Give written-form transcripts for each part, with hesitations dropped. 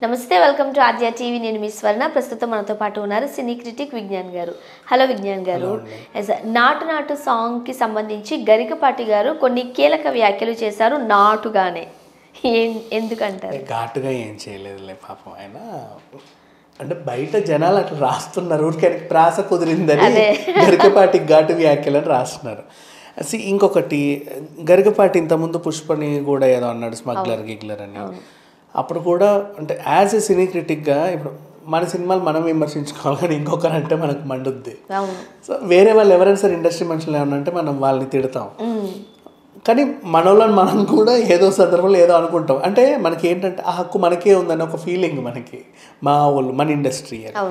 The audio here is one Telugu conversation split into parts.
నమస్తే, వెల్కమ్ టు ఆర్జే టీవీ. నేను మీ స్వర్ణ. ప్రస్తుతం మనతో పాటు ఉన్నారు సినీ క్రిటిక్ విజ్ఞాన్ గారు. హలో విజ్ఞాన్ గారు. నాటు నాటు సాంగ్కి సంబంధించి గరికపాటి గారు కొన్ని కీలక వ్యాఖ్యలు చేశారు నాటుగానే. ఎందుకంటారు? ఘాటుగా ఏం చేయలేదులే పాపం ఆయన. అంటే బయట జనాలు అట్లా రాస్తున్నారు, ఊరికే ప్రాస కుదిరిందని గరికపాటి ఘాటు వ్యాఖ్యలను రాస్తున్నారు. ఇంకొకటి, గరికపాటి ఇంతకుముందు పుష్పని కూడా ఏదో అన్నాడు, స్మగ్లర్ గిగ్లర్ అని. అప్పుడు కూడా అంటే యాజ్ ఏ సినీ క్రిటిక్గా ఇప్పుడు మన సినిమాలు మనం విమర్శించుకోవాలి, కానీ ఇంకొకరు అంటే మనకు మండుద్ది. సో వేరే వాళ్ళు ఎవరైనా సరే ఇండస్ట్రీ మనుషులు ఏమన్నా అంటే మనం వాళ్ళని తిడతాం, కానీ మనోళ్ళని మనం కూడా ఏదో సందర్భంలో ఏదో అనుకుంటాం. అంటే మనకి ఏంటంటే ఆ హక్కు మనకే ఉందని ఒక ఫీలింగ్ మనకి, మా వాళ్ళు మన ఇండస్ట్రీ అని.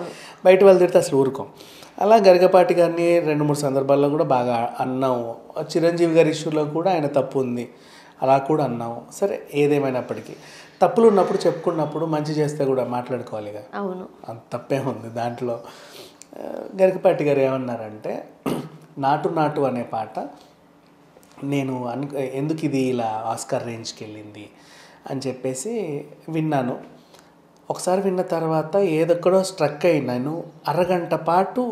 బయట వాళ్ళు తిడితే అసలు ఊరుకోం. అలా గరికపాటి గారిని 2-3 సందర్భాల్లో కూడా బాగా అన్నాము. చిరంజీవి గారి ఇష్యూలో కూడా ఆయన తప్పు ఉంది, అలా కూడా అన్నాము. సరే, ఏదేమైనప్పటికీ తప్పులు ఉన్నప్పుడు చెప్పుకున్నప్పుడు మంచి చేస్తే కూడా మాట్లాడుకోవాలిగా. అవును, అంత తప్పేముంది దాంట్లో. గరికపాటి గారు ఏమన్నారంటే, నాటు నాటు అనే పాట నేను ఎందుకు ఇది ఇలా ఆస్కార్ రేంజ్కి వెళ్ళింది అని చెప్పేసి విన్నాను. ఒకసారి విన్న తర్వాత ఏదెక్కడో స్ట్రక్ అయి నేను అరగంట పాటు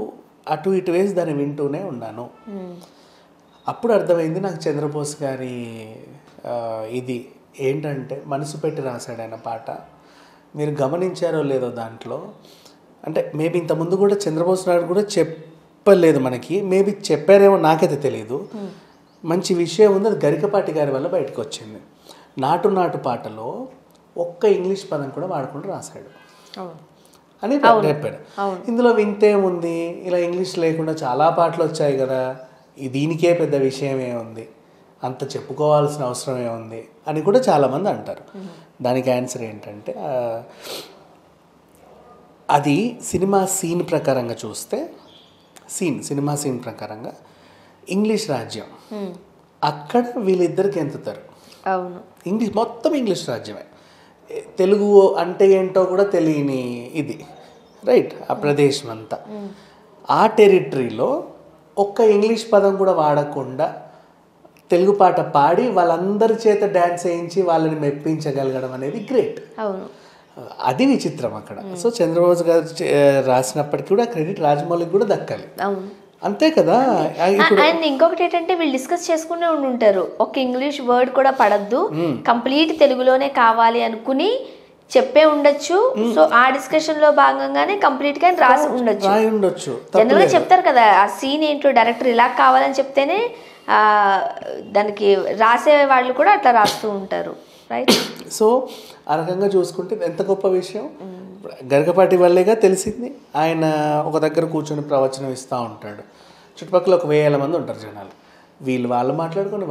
అటు ఇటు వేసి దాన్ని వింటూనే ఉన్నాను. అప్పుడు అర్థమైంది నాకు చంద్రబోస్ గారి ఇది ఏంటంటే మనసు పెట్టి రాశాడు ఆయన పాట. మీరు గమనించారో లేదో దాంట్లో, అంటే మేబీ ఇంతకుముందు కూడా చంద్రబోస్ నాయుడు కూడా చెప్పలేదు మనకి, మేబీ చెప్పారేమో నాకైతే తెలియదు. మంచి విషయం ఉంది, అది గరికపాటి గారి వల్ల బయటకు వచ్చింది. నాటు నాటు పాటలో ఒక్క ఇంగ్లీష్ పదం కూడా వాడకుండా రాశాడు అని చెప్పాడు. ఇందులో వింతేముంది, ఇలా ఇంగ్లీష్ లేకుండా చాలా పాటలు వచ్చాయి కదా, దీనికే పెద్ద విషయం ఏముంది, అంత చెప్పుకోవాల్సిన అవసరం ఏముంది అని కూడా చాలామంది అంటారు. దానికి ఆన్సర్ ఏంటంటే, అది సినిమా సీన్ ప్రకారంగా చూస్తే, సినిమా సీన్ ప్రకారంగా ఇంగ్లీష్ రాజ్యం, అక్కడ వీళ్ళిద్దరికి ఎంతుతారు. అవును, ఇంగ్లీష్ మొత్తం ఇంగ్లీష్ రాజ్యమే. తెలుగు అంటే ఏంటో కూడా తెలియని ఇది, రైట్? ఆ ప్రదేశం అంతా, ఆ టెరిటరీలో ఒక్క ఇంగ్లీష్ పదం కూడా వాడకుండా తెలుగు పాట పాడి వాళ్ళందరి చేత డ్యాన్స్ వేయించి వాళ్ళని మెప్పించగలగడం అనేది గ్రేట్. అవును, అది విచిత్రం అక్కడ. సో చంద్రబోస్ గారు రాసినప్పటికీ కూడా క్రెడిట్ రాజమౌళికి కూడా దక్కాలి. అవును, అంతే కదా. అండ్ ఇంకొకటి ఏంటంటే, వీళ్ళు డిస్కస్ చేసుకునే ఉంటారు, ఒక ఇంగ్లీష్ వర్డ్ కూడా పడద్దు, కంప్లీట్ తెలుగులోనే కావాలి అనుకుని చెప్పే ఉండొచ్చు. సో ఆ డిస్కషన్ లో భాగంగానే కంప్లీట్ గా రాసి ఉండొచ్చు. జనరల్ గా చెప్తారు కదా, ఆ సీన్ ఏంటో డైరెక్టర్ ఇలా కావాలని చెప్తేనే దానికి రాసే వాళ్ళు కూడా అట్లా రాస్తూ ఉంటారు, రైట్? సో ఆ రకంగా చూసుకుంటే ఎంత గొప్ప విషయం. గరికపాటి వల్లేగా తెలిసింది. ఆయన ఒక దగ్గర కూర్చొని ప్రవచనం ఇస్తూ ఉంటాడు, చుట్టుపక్కల 1000 మంది ఉంటారు జనాలు, వాళ్ళు మాట్లాడుకొని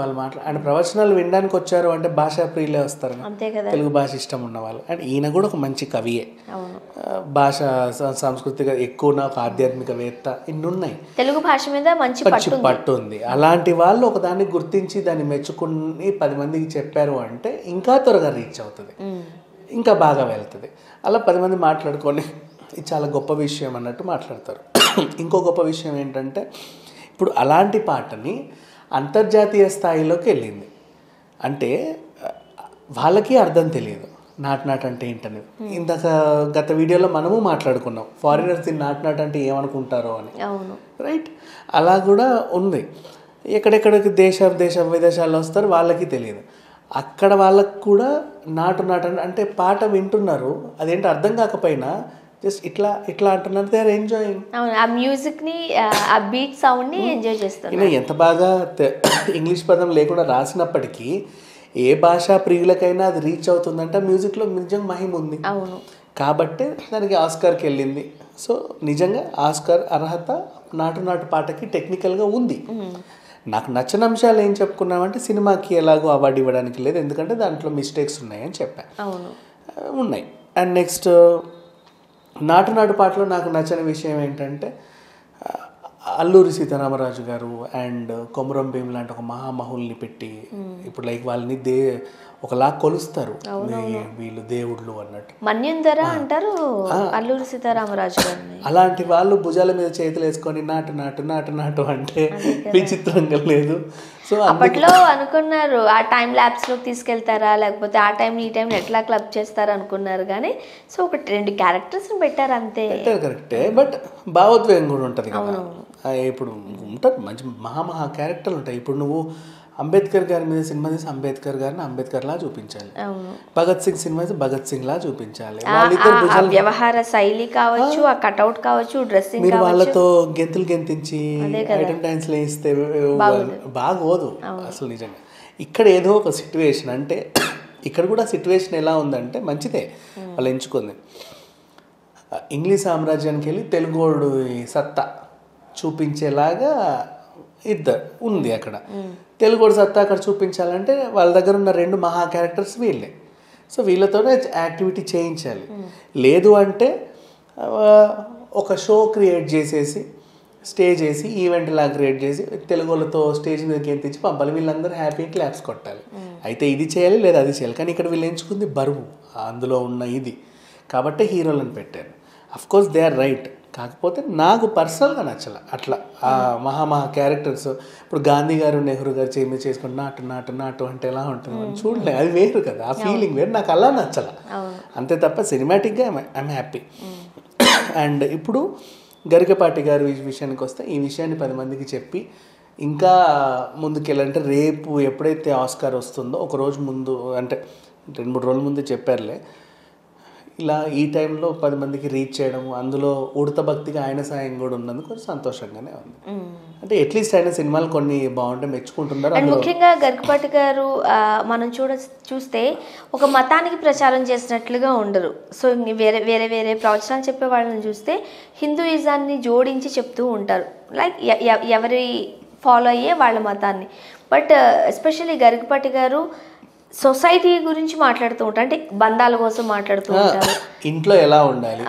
ఆయన ప్రవచనాలు వినడానికి వచ్చారు అంటే భాషా ప్రియులే వస్తారు, తెలుగు భాష ఇష్టం ఉన్న వాళ్ళు. అండ్ ఈయన కూడా ఒక మంచి కవియే, భాష సాంస్కృతిక ఎక్కువ, ఒక ఆధ్యాత్మికవేత్త, ఇన్నున్నాయి, తెలుగు భాష మీద మంచి పట్టు ఉంది. అలాంటి వాళ్ళు ఒక దాన్ని గుర్తించి దాన్ని మెచ్చుకుని 10 మందికి చెప్పారు అంటే ఇంకా త్వరగా రీచ్ అవుతుంది, ఇంకా బాగా వెళ్తుంది. అలా 10 మంది మాట్లాడుకొని ఇది చాలా గొప్ప విషయం అన్నట్టు మాట్లాడతారు. ఇంకో గొప్ప విషయం ఏంటంటే, ఇప్పుడు అలాంటి పాటని అంతర్జాతీయ స్థాయిలోకి వెళ్ళింది అంటే వాళ్ళకి అర్థం తెలియదు నాటు నాటు అంటే ఏంటనేది. ఇందాక గత వీడియోలో మనము మాట్లాడుకున్నాం, ఫారినర్స్ నాటు నాటు అంటే ఏమనుకుంటారో అని, రైట్? అలా కూడా ఉంది. ఎక్కడెక్కడికి విదేశాల్లో వస్తారు, వాళ్ళకి తెలియదు. అక్కడ వాళ్ళకు కూడా నాటు నాటు అంటే పాట వింటున్నారు, అదేంటో అర్థం కాకపోయినా జస్ట్ ఇట్లా అంటున్నారు, దే ఆర్ ఎంజాయింగ్. ఆ మ్యూజిక్ ని, ఆ బీట్ సౌండ్ ని ఎంజాయ్ చేస్తారు. ఎంత బాగా ఇంగ్లీష్ పదం లేకుండా రాసినప్పటికీ ఏ భాషా ప్రియులకైనా అది రీచ్ అవుతుందంటే మ్యూజిక్లో నిజంగా మహిమ ఉంది. అవును, కాబట్టి దానికి ఆస్కార్కి వెళ్ళింది. సో నిజంగా ఆస్కార్ అర్హత నాటు నాటు పాటకి టెక్నికల్గా ఉంది. నాకు నచ్చిన అంశాలు ఏం చెప్పుకున్నామంటే, సినిమాకి ఎలాగో అవార్డు ఇవ్వడానికి లేదు, ఎందుకంటే దాంట్లో మిస్టేక్స్ ఉన్నాయని చెప్పాను, ఉన్నాయి. అండ్ నెక్స్ట్, నాటు నాటు పాటలో నాకు నచ్చని విషయం ఏంటంటే, అల్లూరి సీతారామరాజు గారు అండ్ కొమురం భీం లాంటి ఒక మహామహుల్ని పెట్టి, ఇప్పుడు లైక్ వాళ్ళని ఒకలా కొలుస్తారు వీళ్ళు దేవుళ్ళు అన్నట్టు. మన్యుందర అంటారు అల్లూరి సీతారామరాజు గారిని. అలాంటి వాళ్ళు భుజాల మీద చేతులు వేసుకొని నాటు నాటు నాటు నాటు అంటే విచిత్రంగా లేదు. సో అప్పట్లో అనుకున్నారు ఆ టైం ల్యాబ్స్ లోకి తీసుకెళ్తారా, లేకపోతే ఆ టైం ఈ టైం ఎట్లా క్లబ్ చేస్తారా అనుకున్నారు, కానీ సో ఒక 2 క్యారెక్టర్స్ పెట్టారు అంతే. కరెక్టే, బట్ భావోద్వేగం కూడా ఉంటుంది కదా. ఇప్పుడు ఉంటుంది మంచి మహా క్యారెక్టర్లు ఉంటాయి. ఇప్పుడు నువ్వు అంబేద్కర్ గారి మీద సినిమా తీసి అంబేద్కర్ గారిని అంబేద్కర్ లా చూపించాలి, భగత్ సింగ్ సినిమా భగత్ సింగ్ లా చూపించాలి. వ్యవహార శైలి కావచ్చు, ఆ కట్అవుట్ కావచ్చు, డ్రెస్సింగ్ మీరు వాళ్ళతో గెంతులు గెంతించి ఐటమ్ డాన్స్ వేస్తే బాగోదు అసలు నిజంగా. ఇక్కడ ఏదో ఒక సిట్యువేషన్, అంటే ఇక్కడ కూడా సిట్యువేషన్ ఎలా ఉందంటే మంచిదే వాళ్ళు ఎంచుకుంది. ఇంగ్లీష్ సామ్రాజ్యానికి వెళ్ళి తెలుగోడు సత్తా చూపించేలాగా ఇద్దరు ఉంది అక్కడ. తెలుగోడు సత్తా అక్కడ చూపించాలంటే వాళ్ళ దగ్గర ఉన్న 2 మహా క్యారెక్టర్స్ వీళ్ళే. సో వీళ్ళతోనే యాక్టివిటీ చేయించాలి. లేదు అంటే ఒక షో క్రియేట్ చేసేసి స్టేజ్ వేసి ఈవెంట్ లాగా క్రియేట్ చేసి తెలుగులతో స్టేజ్ మీదకి ఎత్తించి పంపాలి. వీళ్ళందరూ హ్యాపీ క్లాప్స్ కొట్టాలి. అయితే ఇది చేయాలి లేదా అది చేయాలి. కానీ ఇక్కడ వీళ్ళు ఎంచుకుంది బరువు, అందులో ఉన్న ఇది కాబట్టి హీరోలను పెట్టారు. Of course they are right. కాకపోతే నాకు పర్సనల్గా నచ్చల అట్లా ఆ మహా క్యారెక్టర్స్. ఇప్పుడు గాంధీ గారు నెహ్రూ గారు చేసుకుని నాటు నాటు నాటు అంటే ఎలా ఉంటుంది చూడలే, అది వేరు కదా, ఆ ఫీలింగ్ వేరు. నాకు అలా నచ్చల అంతే తప్ప సినిమాటిక్గా ఐఎమ్ హ్యాపీ. అండ్ ఇప్పుడు గరికపాటి గారి విషయానికి వస్తే ఈ విషయాన్ని 10 మందికి చెప్పి ఇంకా ముందుకెళ్ళాలంటే రేపు ఎప్పుడైతే ఆస్కార్ వస్తుందో ఒక రోజు ముందు, అంటే 2-3 రోజుల ముందు చెప్పారులే, ఇలా ఈ టైంలో 10 మందికి రీచ్ చేయడం, అందులో ఉడత భక్తిగా ఆయన సాయం కూడా ఉన్నందుకు కొంచెం సంతోషంగానే ఉంది. అంటే అట్లీస్ట్ ఆయన సినిమాలు కొన్ని బాగుంటే మెచ్చుకుంటున్నారు. అండ్ ముఖ్యంగా గరికపాటి గారు మనం చూస్తే ఒక మతానికి ప్రచారం చేసినట్లుగా ఉండరు. సో వేరే వేరే వేరే ప్రవచనాలు చెప్పే వాళ్ళని చూస్తే హిందూయిజాన్ని జోడించి చెప్తూ ఉంటారు, లైక్ ఎవరి ఫాలో అయ్యే వాళ్ళ మతాన్ని. బట్ ఎస్పెషల్లీ గరికపాటి గారు సొసైటీ గురించి మాట్లాడుతూ ఉంటారు, అంటే బంధాల కోసం మాట్లాడుతూ ఉంటారు. ఇంట్లో ఎలా ఉండాలి,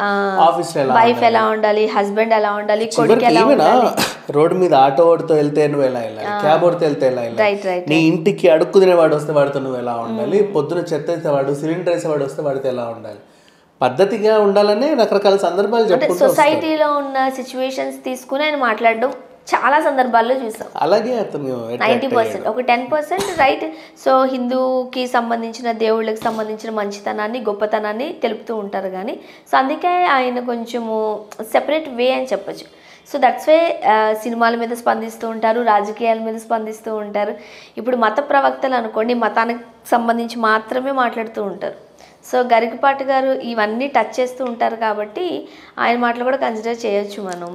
ఆఫీస్ లో వైఫ్ ఎలా ఉండాలి, హస్బెండ్ ఎలా ఉండాలి, కొడుకు ఎలా ఉండాలి, రోడ్డు మీద ఆటో ఓడితో వెళ్తే నువ్వు ఎలా వెళ్ళాలి, క్యాబ్ ఓడితో వెళ్తే ఎలా వెళ్ళాలి, నీ ఇంటికి అడుక్కు తినేవాడు వస్తే వాడితో నువ్వు ఎలా ఉండాలి, పొద్దున చెత్త వేసేవాడు సిలిండర్ వేసేవాడు వస్తే వాడితో ఎలా ఉండాలి, పద్ధతిగా ఉండాలనే రకరకాల సందర్భాలు చెప్పుకుంటూ సొసైటీలో ఉన్న సిచ్యువేషన్స్ తీసుకుని ఆయన మాట్లాడడం చాలా సందర్భాల్లో చూసాం. అలాగే అతను 90%, ఒక 10% రైట్. సో హిందూకి సంబంధించిన దేవుళ్ళకి సంబంధించిన మంచితనాన్ని గొప్పతనాన్ని తెలుపుతూ ఉంటారు, కానీ సో అందుకే ఆయన కొంచెము సెపరేట్ వే అని చెప్పచ్చు. సో దట్స్ వే సినిమాల మీద స్పందిస్తూ ఉంటారు, రాజకీయాల మీద స్పందిస్తూ ఉంటారు. ఇప్పుడు మత ప్రవక్తలు అనుకోండి, మతానికి సంబంధించి మాత్రమే మాట్లాడుతూ ఉంటారు. సో గరికపాటి గారు ఇవన్నీ టచ్ చేస్తూ ఉంటారు కాబట్టి ఆయన మాటలు కూడా కన్సిడర్ చేయొచ్చు మనం.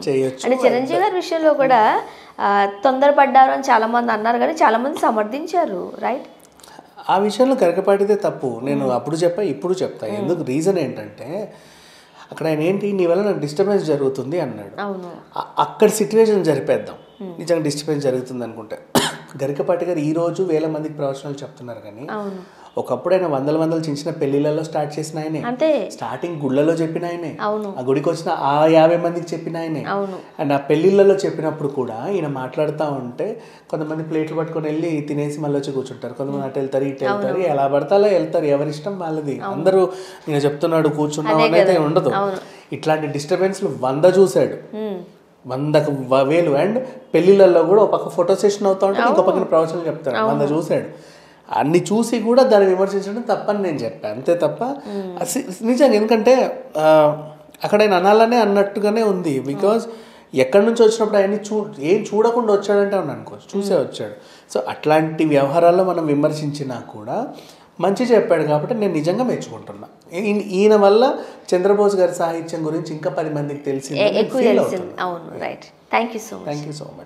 అంటే చిరంజీవి గారి విషయంలో కూడా తొందరపడ్డారు అని చాలా మంది అన్నారు, కానీ చాలా మంది సమర్థించారు, రైట్. ఆ విషయంలో గరికపాటిదే తప్పు. నేను అప్పుడు చెప్పా ఇప్పుడు చెప్తా ఎందుకు. రీజన్ ఏంటంటే అక్కడ ఆయన ఏంటి, నీ వల్ల నాకు డిస్టర్బెన్స్ జరుగుతుంది అన్నాడు. అక్కడ సిచ్యువేషన్ జరిపేద్దాం, నిజంగా డిస్టర్బెన్స్ జరుగుతుంది అనుకుంటే. గరికపాటి గారు ఈ రోజు 1000 మందికి ప్రవచనాలు చెప్తున్నారు, కానీ ఒకప్పుడు ఆయన వందల చిన్న పెళ్లిళ్ళలో స్టార్ట్ చేసిన ఆయనే, స్టార్టింగ్ గుళ్ళలో చెప్పిన ఆయనే, ఆ గుడికి వచ్చిన ఆ 50 మందికి చెప్పిన ఆయనే. అండ్ ఆ పెళ్లిళ్ళలో చెప్పినప్పుడు కూడా ఈయన మాట్లాడుతూ ఉంటే కొంతమంది ప్లేట్లు పట్టుకొని వెళ్ళి తినేసి మళ్ళీ వచ్చి కూర్చుంటారు, కొంతమంది అటు వెళ్తారు ఇటు వెళ్తారు, ఎలా పడతా అలా వెళ్తారు, ఎవరిష్టం వాళ్ళది. అందరూ ఈయన చెప్తున్నాడు కూర్చున్నాం అనేది ఉండదు. ఇట్లాంటి డిస్టర్బెన్స్లు 100 చూశాడు, 100,000. అండ్ పెళ్లిళ్ళల్లో కూడా ఒక పక్క ఫోటో సెషన్ అవుతా ఉంటే ఇంకో పక్కన ప్రవచనం చెప్తాడు, 100 చూశాడు. అన్ని చూసి కూడా దాన్ని విమర్శించడం తప్పని నేను చెప్పాను, అంతే తప్ప నిజంగా. ఎందుకంటే అక్కడ ఆయన అనాలనే అన్నట్టుగానే ఉంది. బికాజ్ ఎక్కడి నుంచి వచ్చినప్పుడు ఆయన ఏం చూడకుండా వచ్చాడంటే అని అనుకోవచ్చు, చూసే వచ్చాడు. సో అట్లాంటి వ్యవహారాల్లో మనం విమర్శించినా కూడా మంచి చెప్పాడు కాబట్టి నేను నిజంగా మెచ్చుకుంటున్నా. ఈయన వల్ల చంద్రబోస్ గారి సాహిత్యం గురించి ఇంకా 10 మందికి తెలిసింది. అవును, right. Thank you so much.